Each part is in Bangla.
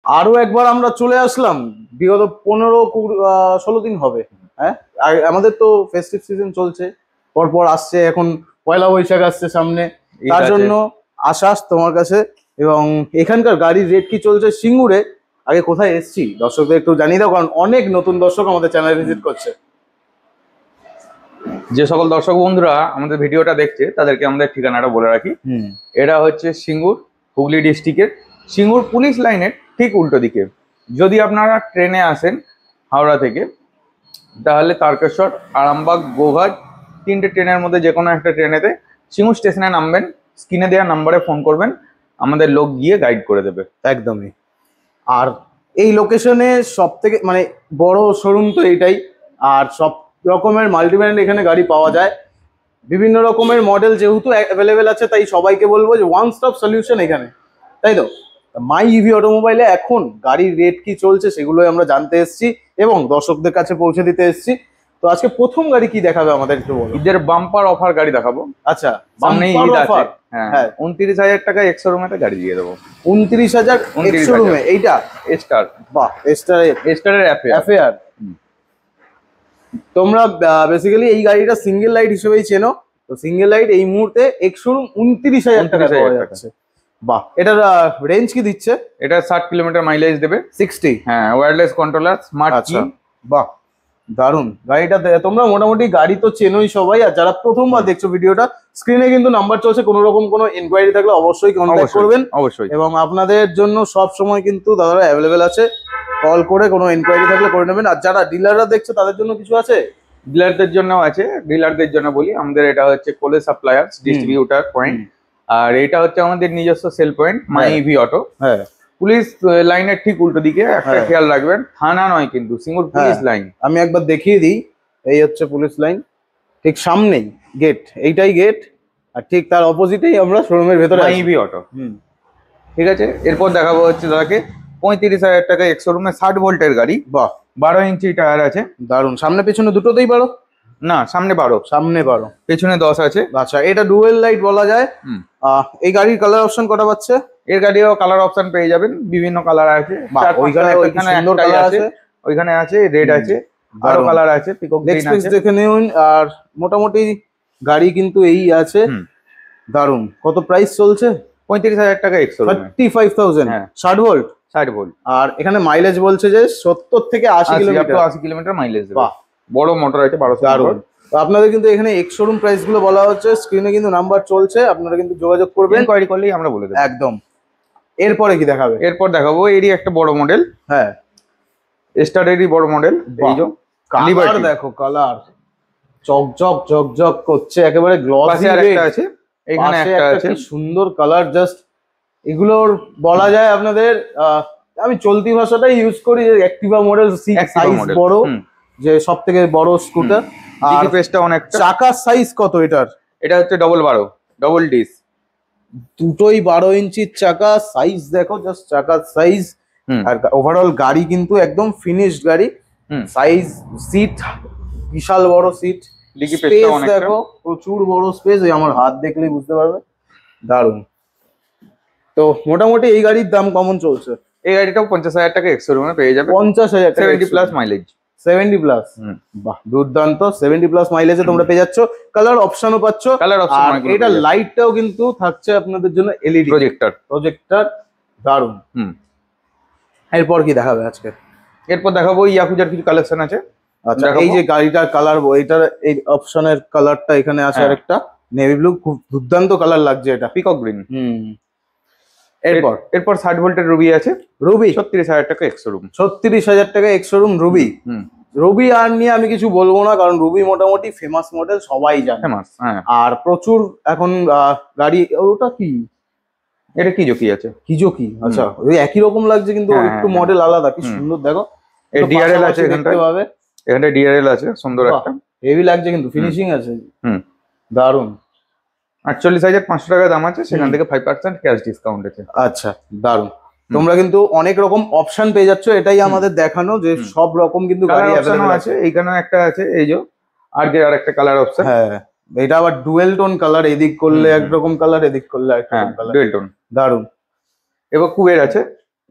আরো একবার আমরা চলে আসলাম, বিগত 15-16 দিন হবে। হ্যাঁ, আর আমাদের তো ফেস্টিভ সিজন চলছে, পরপর আসছে, এখন পয়লা বৈশাখ আসছে সামনে, তার জন্য আসাস তোমার কাছে। এবং এখানকার গাড়ির রেট কি চলছে সিঙ্গুরে, আগে কোথায় এসছি দর্শকদের একটু জানিয়ে দাও, কারণ অনেক নতুন দর্শক আমাদের চ্যানেল ভিজিট করছে। যে সকল দর্শক বন্ধুরা আমাদের ভিডিওটা দেখছে তাদেরকে আমাদের ঠিকানাটা বলে রাখি। এটা হচ্ছে সিঙ্গুর, হুগলি ডিস্ট্রিক্টের সিঙ্গুর পুলিশ লাইনের ঠিক উল্টো দিকে। যদি আপনারা ট্রেনে আসেন হাওড়া থেকে, তাহলে তারকেশ্বর, আরামবাগ, গোঘাট, 3টে ট্রেনের মধ্যে যে কোনো একটা ট্রেনেতে সিঙ্গুর স্টেশনে নামবেন, স্ক্রিনে দেওয়া নাম্বারে ফোন করবেন, আমাদের লোক গিয়ে গাইড করে দেবে। একদমই। আর এই লোকেশনে সব থেকে মানে বড় শোরুম তো এইটাই, আর সব রকমের মাল্টিব্র্যান্ড এখানে গাড়ি পাওয়া যায়, বিভিন্ন রকমের মডেল যেহেতু অ্যাভেলেবেল আছে, তাই সবাইকে বলবো যে ওয়ান স্টপ সলিউশন এখানে, তাই তো। মাই ইভি অটোমোবাইলে এখন গাড়ির রেট কি চলছে সেগুলোই আমরা জানতে এসেছি এবং দর্শকদের কাছে পৌঁছে দিতে এসেছি। তো আজকে প্রথম গাড়ি কি দেখাবে আমাদের একটু বলো। ঈদের বাম্পার অফার গাড়ি দেখাবো। আচ্ছা, সামনেই ঈদ আছে। হ্যাঁ, 29,000 টাকা এক্স-শোরুমে একটা গাড়ি দিয়ে দেবো। 29,000 এক্স-শোরুমে এইটা স্টার। বাহ, স্টারের অ্যাফেয়ার। তোমরা বেসিক্যালি এই গাড়িটা সিঙ্গেল লাইট হিসেবেই চেনো, তো সিঙ্গেল লাইট এই মুহূর্তে এক্স-শোরুম 29,000 টাকা পাওয়া যাচ্ছে। বাহ, এটার রেঞ্জ কি দিচ্ছে? এটা 60 কিলোমিটার মাইলেজ দেবে। 60? হ্যাঁ, ওয়্যারলেস কন্ট্রোলার, স্মার্ট কি। বাহ, দারুন গাড়িটা। তোমরা মোটামুটি গাড়ি তো চেনোই সবাই, আর যারা প্রথমবার দেখছো ভিডিওটা, স্ক্রিনে কিন্তু নাম্বার চলছে, কোনো রকম কোনো ইনকোয়ারি থাকলে অবশ্যই কন্ট্যাক্ট করবেন। অবশ্যই। এবং আপনাদের জন্য সব সময় কিন্তু দাদারা অ্যাভেলেবেল আছে, কল করে কোনো ইনকোয়ারি থাকলে করে নেবেন। আর যারা ডিলাররা দেখছো তাদের জন্য কিছু আছে? ডিলারদের জন্য আছে। ডিলারদের জন্য বলি, আমাদের এটা হচ্ছে কোলে সাপ্লায়ার্স ডিস্ট্রিবিউটার পয়েন্ট, আর এটা হচ্ছে আমাদের নিজস্ব sale point my EV auto. হ্যাঁ, পুলিশ লাইনের ঠিক উল্টো দিকে, একটা খেয়াল রাখবেন, থানা নয় কিন্তু, সিঙ্গুর পুলিশ লাইন। আমি একবার দেখিয়ে দিই, এই হচ্ছে পুলিশ লাইন, ঠিক সামনেই গেট, এইটাই গেট, আর ঠিক তার অপোজিটেই আমরা শোরুমের ভেতরে মাই ইভি অটো। ঠিক আছে, এরপর দেখাবো হচ্ছে দাদাকে 35,000 টাকা এক্স-শোরুমে 60 ভোল্টের গাড়ি। বাহ, 12 ইঞ্চি টায়ার আছে। দারুন। সামনে পেছনে দুটোতেই 12? না, সামনে 12, সামনে 12, পেছনে 10 আছে। আচ্ছা, এটা ডুয়েল লাইট বলা যায়। এই গাড়ির কালার অপশন কটা পাচ্ছে? এর গাড়িও কালার অপশন পেয়ে যাবেন, বিভিন্ন কালার আছে। ওইখানে সুন্দর কালার আছে, ওইখানে আছে রেড আছে, আরো কালার আছে, পিকক গ্রিন আছে। দেখে নিন। আর মোটামুটি গাড়ি কিন্তু এই আছে। দারুন। কত প্রাইস চলছে? 35,000 টাকা এক্স-শোরুমে। 35,000? 60 ভোল্ট? 60 ভোল্ট। আর এখানে মাইলেজ বলছে যে 70 থেকে 80 কিলোমিটার। 80 কিলোমিটার মাইলেজ দেবে। বাহ, বড় মোটর আছে 1200। দারুন। তো আপনাদের কিন্তু এখানে এক্স-শোরুম প্রাইস গুলো বলা হচ্ছে, স্ক্রিনে কিন্তু নাম্বার চলছে, আপনারা কিন্তু যোগাযোগ করবেন, ইনকোয়ারি করলেই আমরা বলে দেব। একদম। এরপরে কি দেখাবে? এরপর দেখাবো এরই একটা বড় মডেল। হ্যাঁ, স্টারেরই বড় মডেল। এই যে কালার দেখো, কালার চকচক চকচক করছে, একেবারে গ্লসি। পাশে আরেকটা আছে, এখানে একটা আছে, সুন্দর কালার। জাস্ট এগুলোর বলা যায় আপনাদের, আমি চলতি ভাষাটাই ইউজ করি, যে অ্যাক্টিভা মডেল, সাইজ বড়, যে সব থেকে বড় স্কুটার। আর পেজটা অনেক। চাকার সাইজ কত এটার? এটা হচ্ছে 12 ডবল ডিস, দুটোই 12 ইঞ্চির চাকা। সাইজ দেখো, জাস্ট চাকার সাইজ। আর ওভারঅল গাড়ি কিন্তু একদম ফিনিশড গাড়ি। সাইজ, সিট বিশাল বড় সিট, স্পেস দেখো, প্রচুর বড় স্পেস, ওই আমার হাত দেখলেই বুঝতে পারবে। দারুন। তো মোটামুটি এই গাড়ির দাম কেমন চলছে? এই গাড়িটাও 50,000 টাকা এক্স-শোরুমে পেয়ে যাবে। 50,000 টাকা, 70 প্লাস মাইলেজ। 70 প্লাস? বাহ, দুর্দান্ত। 70 প্লাস মাইলেজে তোমরা পেয়ে যাচ্ছ, কালার অপশনও পাচ্ছ। আর এটা লাইটটাও কিন্তু থাকছে আপনাদের জন্য এলইডি প্রজেক্টর। দারুন। এরপর কি দেখাবে আজকে? এরপর দেখাবো ইয়াকুজার কিছু কালেকশন আছে। আচ্ছা, এই যে গাড়িটার কালার, এইটার এই অপশনের কালারটা এখানে আছে, আরেকটা নেভি ব্লু, খুব দুর্দান্ত কালার লাগছে এটা, পিকক গ্রিন। এরপর 60 ভোল্টের রুবি আছে। রুবি 36,000 টাকা এক্স-শোরুম। 36,000 টাকা এক্স-শোরুম রুবি। রুবি আর নিয়ে আমি কিছু বলবো না, কারণ রুবি মোটামুটি ফেমাস মডেল, সবাই জানে। ফেমাস, হ্যাঁ। আর প্রচুর এখন গাড়ি। ওটা কি? এটা কিজোকি আছে। কিজোকি? আচ্ছা, ওই একই রকম লাগছে কিন্তু একটু মডেল আলাদা। কি সুন্দর দেখো, ডিআরএল আছে এখানটা ডিআরএল আছে, সুন্দর একটা, হেভি লাগছে কিন্তু, ফিনিশিং আছে। দারুন। 48,500 টাকা দাম আছে, সেখান থেকে 5% ক্যাশ ডিসকাউন্ট আছে। আচ্ছা, দারুন। তোমরা কিন্তু অনেক রকম অপশন পেয়ে যাচ্ছ, এটাই আমাদের দেখানো, যে সব রকম কিন্তু গাড়ি অ্যাভেলেবল আছে। এইখানেও একটা আছে, এই যে আর একটা কালার অপশন। হ্যাঁ, এটা আবার ডুয়েল টোন কালার, এদিক করলে একরকম কালার, এদিক করলে আরেকরকম কালার, ডুয়েল টোন। দারুন। এবার কুবের আছে,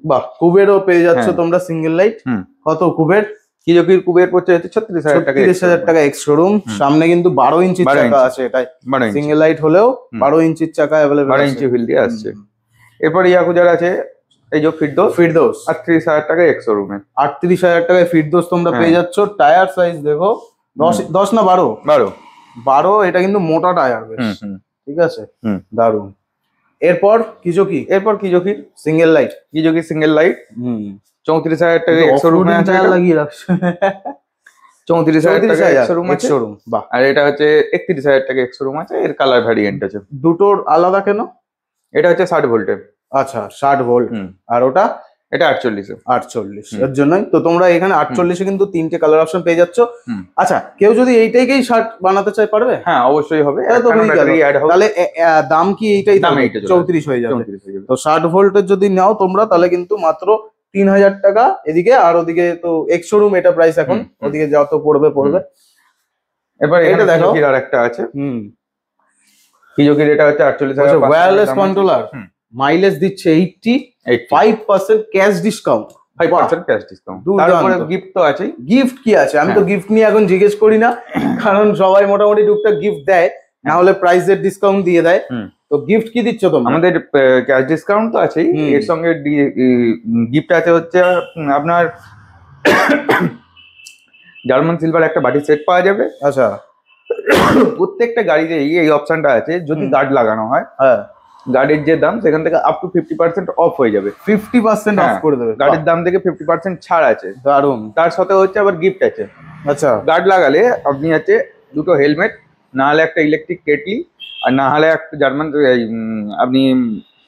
বাহ, কুবেরও পেয়ে যাচ্ছ হ্যাঁ। তোমরা সিঙ্গেল লাইট। হুম। কত কুবের? কিজোকির কুবের পড়ছে হচ্ছে 36,000 টাকা। 36,000 টাকা এক্স শোরুম। সামনে কিন্তু 12 ইঞ্চির 12 চাকা ইঞ্চি। আছে, এটাই 12 ইঞ্চি, সিঙ্গেল লাইট হলেও 12 ইঞ্চির চাকা অ্যাভেলেবেল 12 আছে। ইঞ্চি হুইল দিয়ে আসছে। এরপর ইয়াকুজার আছে এই যে ফিরদোস, ফিরদোস 38,000 টাকা এক্স শোরুমে। 38,000 টাকায় ফিরদোস তোমরা হ্যাঁ। পেয়ে যাচ্ছ। টায়ার সাইজ দেখো 10 না 12? 12। এটা কিন্তু মোটা টায়ার বেশ, ঠিক আছে, দারুন। এরপর কিজোকি, সিঙ্গেল লাইট, কিজোকি সিঙ্গেল লাইট 34,000 টাকা এক্স শোরুমে আছে। লাগিয়ে রাখছে 34,000 টাকা এক্স শোরুম আছে। শোরুম, বাহ। আর এটা হচ্ছে 31,000 টাকা এক্স শোরুম আছে। এর কালার ভ্যারিয়েন্ট আছে। দুটোর আলাদা কেন? এটা হচ্ছে 60 ভোল্টের। আচ্ছা, 60 ভোল্ট। আর ওটা এটা 48 এর জন্যই তো তোমরা এখানে 48 কিন্তু তিনটে কালার অপশন পেয়ে যাচ্ছ। আচ্ছা, কেউ যদি এইটাকেই 60 বানাতে চায় পারবে? হ্যাঁ, অবশ্যই হবে। তো তাহলে দাম কি এইটাই? দাম এইটা 34 হয়ে যাবে। তো 60 ভোল্টের যদি নাও তোমরা তাহলে কিন্তু মাত্র 3,000 টাকা এদিকে, আর ওদিকে তো এক্স শোরুম এটা প্রাইস এখন, ওদিকে যত পড়বে। এবার এটা দেখো, আর একটা আছে কিজোকির, এটা হচ্ছে 48,000। ওয়্যারলেস কন্ট্রোলার, মাইলেজ দিচ্ছে 85% ক্যাশ ডিসকাউন্ট। 5% cash discount. তারপরে গিফট তো আছে। গিফট কি আছে? আমি তো গিফট নিয়ে এখন জিজ্ঞেস করি না, কারণ সবাই মোটামুটি টুকটাক গিফট দেয়, না হলে প্রাইসের ডিসকাউন্ট দিয়ে দেয়। তো গিফট কি দিচ্ছ তোমরা? আমাদের ক্যাশ ডিসকাউন্ট তো আছেই, এর সঙ্গে গিফট আছে হচ্ছে আপনার জার্মান সিলভার একটা বাটি সেট পাওয়া যাবে। আচ্ছা, প্রত্যেকটা গাড়িতে এই অপশনটা আছে, যদি গার্ড লাগানো হয়, হ্যাঁ, গাড়ির যে দাম সেখান থেকে আপ টু 50% অফ হয়ে যাবে। 50% অফ করে দেবে? গাড়ির দাম থেকে 50% ছাড় আছে। দারুন। তার সাথে হচ্ছে আবার গিফট আছে। আচ্ছা, গার্ড লাগালে আপনি আছে দুটো হেলমেট, না হলে একটা ইলেকট্রিক কেটলি, আর না হলে একটা জার্মান আপনি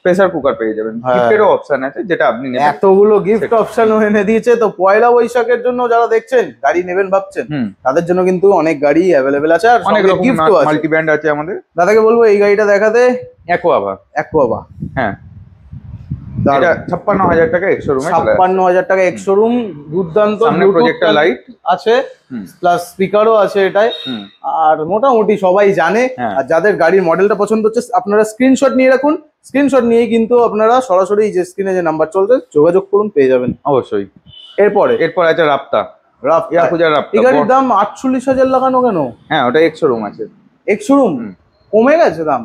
প্রেসার কুকার পেয়ে যাবেন। গিফটেরও অপশন আছে, যেটা আপনি নেবেন। এতগুলো গিফট অপশন এনে দিয়েছে। তো পয়লা বৈশাখের জন্য যারা দেখছেন, গাড়ি নেবেন ভাবছেন, তাদের জন্য কিন্তু অনেক গাড়ি অ্যাভেলেবেল আছে, আর অনেক রকম গিফটও আছে। মাল্টি ব্র্যান্ড আছে আমাদের। দাদাকে বলবো এই গাড়িটা দেখাতে। অ্যাকোয়াভা, হ্যাঁ, এটা 56,000 টাকা এক্স শোরুমে। 56,000 টাকা এক্স শোরুম। দুর্দান্ত। সামনে প্রজেক্টর লাইট আছে, প্লাস স্পিকারও আছে এটাই। আর মোটামুটি সবাই জানে। আর যাদের গাড়ির মডেলটা পছন্দ হচ্ছে, আপনারা স্ক্রিনশট নিয়ে রাখুন। স্ক্রিনশট নিয়ে কিন্তু আপনারা সরাসরি যে স্ক্রিনে যে নাম্বার চলছে যোগাযোগ করুন, পেয়ে যাবেন অবশ্যই। এরপর আছে রাপ্তা। এই গাড়ির দাম 48,000 লাগানো কেন? হ্যাঁ, ওটা এক্স শোরুম আছে। এক্স শোরুম কমে গেছে দাম?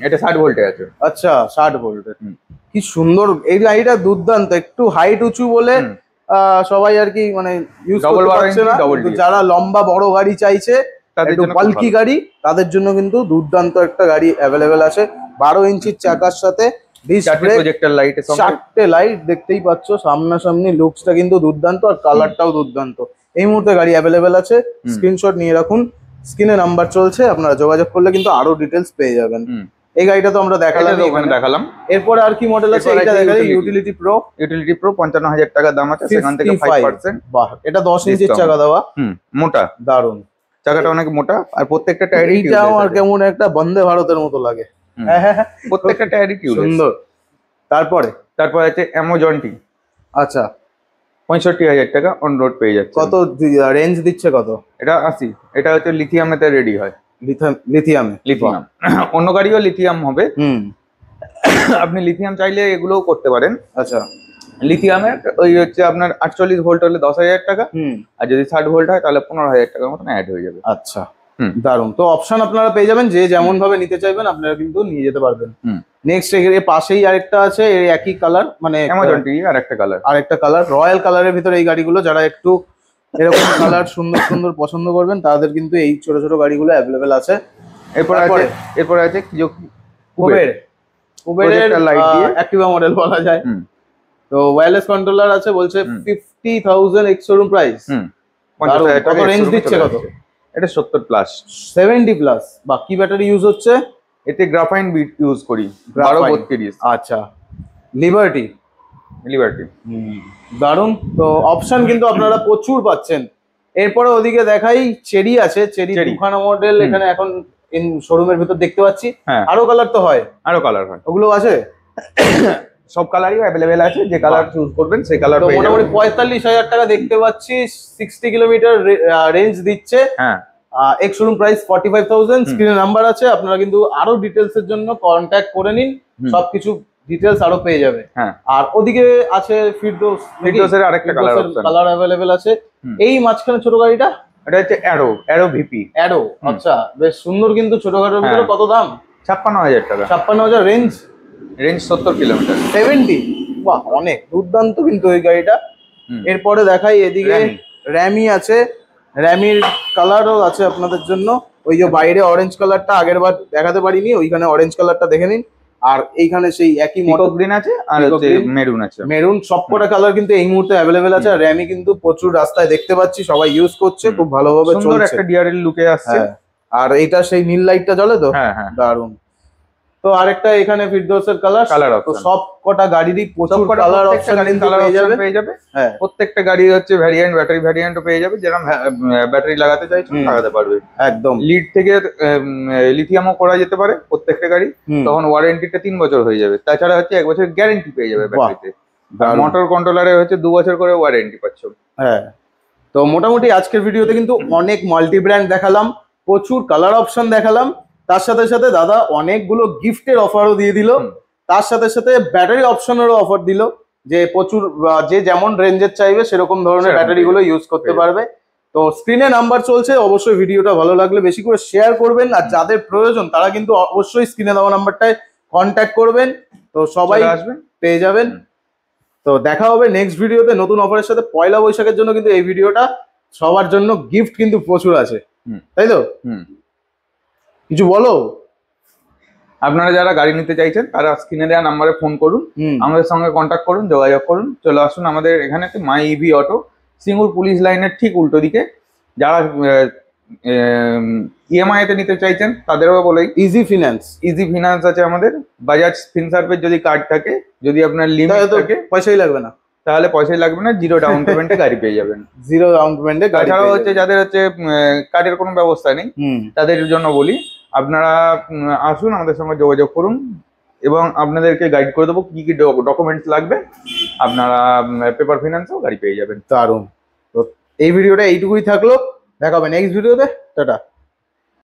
এটা 60 ভোল্টে আছে। আচ্ছা, 60 ভোল্টের। কি সুন্দর এই গাড়িটা, দুর্দান্ত। একটু হাইট উঁচু বলে সবাই আর কি মানে ইউজ করতে পারছে না। যারা লম্বা বড় গাড়ি চাইছে, একটু বাল্কি গাড়ি, তাদের জন্য কিন্তু দুর্দান্ত একটা গাড়ি অ্যাভেলেবেল আছে। 12 ইঞ্চির চাকার সাথে চারটে লাইট দেখতেই পাচ্ছ। সামনাসামনি লুকসটা কিন্তু দুর্দান্ত, আর কালারটাও দুর্দান্ত। এই মুহূর্তে গাড়ি অ্যাভেলেবেল আছে। স্ক্রিনশট নিয়ে রাখুন, স্ক্রিনে নাম্বার চলছে, আপনারা যোগাযোগ করলে কিন্তু আরো ডিটেলস পেয়ে যাবেন। এই গাড়িটা তো আমরা দেখালাম। এরপর আর কি মডেল আছে? এটা দেখালে ইউটিলিটি প্রো। 55,000 টাকা দাম আছে, সেখান থেকে 5%। বাহ, এটা 10 ইঞ্চির চাকা দেওয়া, মোটা, দারুন। চাকাটা অনেক মোটা, আর প্রত্যেকটা টায়ারই আমার কেমন একটা বন্দে ভারতের মতো লাগে। প্রত্যেকটা টায়ারই সুন্দর। তারপরে আছে অ্যামাজনটি। আচ্ছা, 65,000 টাকা অন রোড পেয়ে যাচ্ছে। কত রেঞ্জ দিচ্ছে? কত? এটা 80। এটা হচ্ছে লিথিয়ামেতে রেডি হয়। লিথিয়াম। অন্য গাড়িও লিথিয়াম হবে। আপনি লিথিয়াম চাইলে এগুলোও করতে পারেন। আচ্ছা, লিথিয়ামের ওই হচ্ছে আপনার 48 ভোল্ট হলে 10,000 টাকা, আর যদি 60 ভোল্ট হয় তাহলে 15,000 টাকার মতন অ্যাড হয়ে যাবে। আচ্ছা, দারুন। তো অপশন আপনারা পেয়ে যাবেন, যে যেমন ভাবে নিতে চাইবেন আপনারা কিন্তু নিয়ে যেতে পারবেন। নেক্সট এর পাশেই আরেকটা আছে, এই একই কালার, মানে অ্যামাজনটি আরেকটা কালার রয়্যাল কালারের ভিতরে এই গাড়িগুলো, যারা একটু এরকম কালার সুন্দর সুন্দর পছন্দ করবেন, তাদের কিন্তু এই ছোট ছোট গাড়িগুলো অ্যাভেলেবেল আছে। এরপর আছে কুবেরের অ্যাক্টিভা মডেল বলা যায়। তো ওয়্যারলেস কন্ট্রোলার আছে, বলছে 50,000 এক্স শোরুম প্রাইস। কত রেঞ্জ দিচ্ছে? কত? এটা 70 প্লাস, 70 প্লাস। বা কি ব্যাটারি ইউজ হচ্ছে? এতে গ্রাফাইন বিট ইউজ করি, 1232। আচ্ছা, লিবার্টি। দারুন। তো অপশন কিন্তু আপনারা প্রচুর পাচ্ছেন। এরপরে ওদিকে দেখাই, চেরি আছে। চেরি দুখানা মডেল এখানে এখন শোরুমের ভিতর দেখতে পাচ্ছি। আরো কালার তো হয়? ওগুলো আছে? সব কালারই অ্যাভেলেবেল আছে, যে কালার চুজ করবেন সেই কালার। মোটামুটি 45,000 টাকা দেখতে পাচ্ছি, 60 কিলোমিটার রেঞ্জ দিচ্ছে। Ex showroom price 45,000। স্ক্রিনে নাম্বার আছে, আপনারা কিন্তু আরো ডিটেলস এর জন্য কন্ট্যাক্ট করে নিন। সবকিছু ডিটেলস আরো পেয়ে যাবে। হ্যাঁ, আর ওদিকে আছে ফিরদৌস, ফিরদৌসের আরেকটা কালার অপশন, কালার অ্যাভেলেবেল আছে। হুম। এই মাঝখানে ছোট গাড়িটা এটা হচ্ছে অ্যারো ভিপি। অ্যারো, আচ্ছা বেশ সুন্দর, কিন্তু ছোটখাটোর ভিতরে হ্যাঁ। কত দাম? 56,000 টাকা। 56,000 রেঞ্জ, রেঞ্জ 70 কিলোমিটার। 70, বাহ অনেক দুর্দান্ত কিন্তু ওই গাড়িটা। হুম। এরপরে দেখাই এদিকে র্যামি। র্যামি আছে, র্যামির কালারও আছে আপনাদের জন্য। ওই যে বাইরে অরেঞ্জ কালারটা আগের বার দেখাতে পারিনি, ওইখানে অরেঞ্জ কালারটা দেখে নিন। আর এইখানে সেই একই পিকক গ্রিন আছে আর পিকক হচ্ছে গ্রিন। মেরুন আছে। মেরুন, সবকটা কালার কিন্তু এই মুহূর্তে অ্যাভেলেবেল আছে। আর র্যামি কিন্তু প্রচুর রাস্তায় দেখতে পাচ্ছি সবাই ইউজ করছে, খুব ভালোভাবে সুন্দর চলছে। একটা ডিআরএল লুকে আসছে। হ্যাঁ, আর এটা সেই নীল লাইটটা জ্বলে তো, হ্যাঁ হ্যাঁ, দারুন। তো আরেকটা এখানে ফিরদৌসের কালার কালার তো অপশন। সব কটা গাড়িরই প্রচুর কালার অপশন পেয়ে যাবে। হ্যাঁ, প্রত্যেকটা গাড়ি হচ্ছে ভ্যারিয়েন্ট, ব্যাটারি ভ্যারিয়েন্টও পেয়ে যাবে, যেরকম ব্যাটারি লাগাতে চাইছো লাগাতে পারবে একদম। লিড থেকে। লিথিয়ামও করা যেতে পারে প্রত্যেকটা গাড়ি, তখন ওয়ারেন্টিটা 3 বছর হয়ে যাবে। তাছাড়া হচ্ছে 1 বছর গ্যারেন্টি পেয়ে যাবে ব্যাটারিতে। মোটর কন্ট্রোলারে হচ্ছে 2 বছর করে ওয়ারেন্টি পাচ্ছ। হ্যাঁ, তো মোটামুটি আজকের ভিডিওতে কিন্তু অনেক মাল্টি ব্র্যান্ড দেখালাম, প্রচুর কালার অপশন দেখালাম, তার সাথে সাথে দাদা অনেকগুলো গিফটের অফারও দিয়ে দিল। তার সাথে সাথে ব্যাটারি অপশনেরও অফার দিল, যে প্রচুর যে যেমন রেঞ্জের চাইবে সেরকম ধরনের ব্যাটারি গুলো ইউজ করতে পারবে। তো স্ক্রিনে নাম্বার চলছে, অবশ্যই ভিডিওটা ভালো লাগলে বেশি করে শেয়ার করবেন। আর যাদের প্রয়োজন তারা কিন্তু অবশ্যই স্ক্রিনে দেওয়া নাম্বারটায় কন্ট্যাক্ট করবেন, তো সবাই আসবেন পেয়ে যাবেন। তো দেখা হবে নেক্সট ভিডিওতে নতুন অফারের সাথে। পয়লা বৈশাখের জন্য কিন্তু এই ভিডিওটা সবার জন্য গিফট কিন্তু প্রচুর আছে, তাই তো? কিছু বলো। আপনারা যারা গাড়ি নিতে চাইছেন তারা স্ক্রিনে দেওয়া নাম্বারে ফোন করুন, আমাদের সঙ্গে কন্ট্যাক্ট করুন, যোগাযোগ করুন, চলে আসুন আমাদের এখানে। মাই ইভি অটো, সিঙ্গুর পুলিশ লাইনের ঠিক উল্টো দিকে। যারা ইএমআই তে নিতে চাইছেন তাদেরও বলেই ইজি ফিনান্স আছে আমাদের। বাজাজ ফিনসার্ভের যদি কার্ড থাকে, যদি আপনার লিমিট থাকে, পয়সাই লাগবে না, তাহলে পয়সাই লাগবে না, 0 ডাউন পেমেন্টে গাড়ি পেয়ে যাবেন। 0 ডাউন পেমেন্টে গাড়ি। তাছাড়াও হচ্ছে যাদের হচ্ছে কার্ডের কোনো ব্যবস্থা নেই, তাদের জন্য বলি আপনারা আসুন, আমাদের সঙ্গে যোগাযোগ করুন এবং আপনাদেরকে গাইড করে দেবো কি কি ডকুমেন্টস লাগবে। আপনারা পেপার ফিনান্সেও গাড়ি পেয়ে যাবেন। দারুন। তো এই ভিডিওটা এইটুকুই থাকলো, দেখা হবে নেক্সট ভিডিওতে। টাটা।